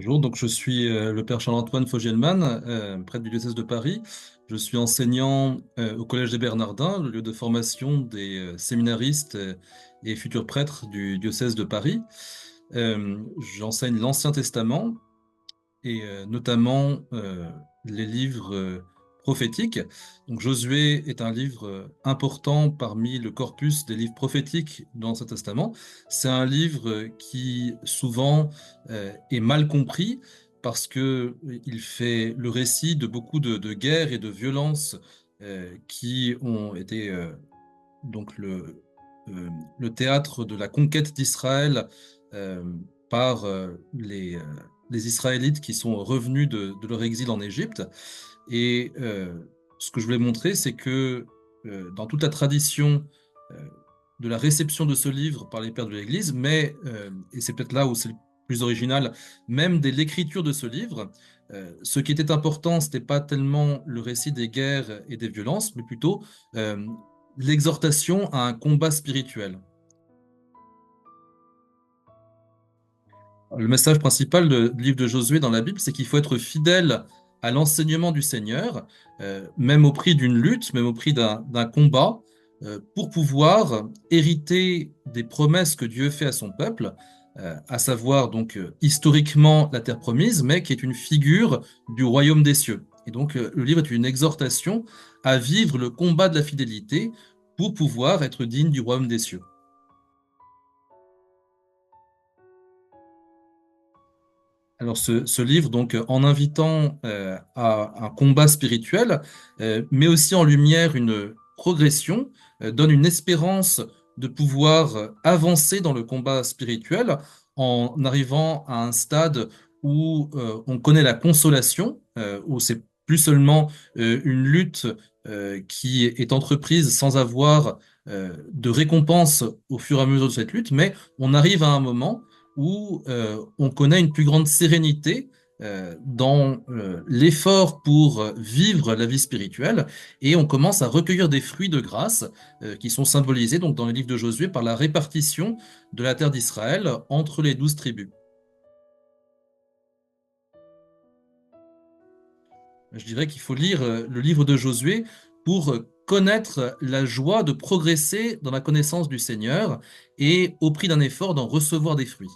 Bonjour, donc je suis le père Charles-Antoine Fogelman, prêtre du diocèse de Paris. Je suis enseignant au Collège des Bernardins, le lieu de formation des séminaristes et futurs prêtres du diocèse de Paris. J'enseigne l'Ancien Testament et notamment les livres prophétiques. Donc Josué est un livre important parmi le corpus des livres prophétiques de l'Ancien Testament. C'est un livre qui souvent est mal compris parce que il fait le récit de beaucoup de guerres et de violences qui ont été donc le théâtre de la conquête d'Israël euh, par les Israélites qui sont revenus de leur exil en Égypte. Et ce que je voulais montrer, c'est que dans toute la tradition euh, de la réception de ce livre par les pères de l'Église, mais, et c'est peut-être là où c'est le plus original, même dès l'écriture de ce livre, ce qui était important, c'était pas tellement le récit des guerres et des violences, mais plutôt euh, l'exhortation à un combat spirituel. Le message principal du livre de Josué dans la Bible, c'est qu'il faut être fidèle à l'enseignement du Seigneur, même au prix d'une lutte, même au prix d'un combat, pour pouvoir hériter des promesses que Dieu fait à son peuple, à savoir donc historiquement la terre promise, mais qui est une figure du royaume des cieux. Et donc le livre est une exhortation à vivre le combat de la fidélité pour pouvoir être digne du royaume des cieux. Alors ce livre, donc, en invitant à un combat spirituel, met aussi en lumière une progression, donne une espérance de pouvoir avancer dans le combat spirituel en arrivant à un stade où on connaît la consolation, où c'est plus seulement une lutte qui est entreprise sans avoir de récompense au fur et à mesure de cette lutte, mais on arrive à un moment où on connaît une plus grande sérénité dans l'effort pour vivre la vie spirituelle et on commence à recueillir des fruits de grâce qui sont symbolisés donc dans le livre de Josué par la répartition de la terre d'Israël entre les 12 tribus. Je dirais qu'il faut lire le livre de Josué pour connaître la joie de progresser dans la connaissance du Seigneur et au prix d'un effort d'en recevoir des fruits.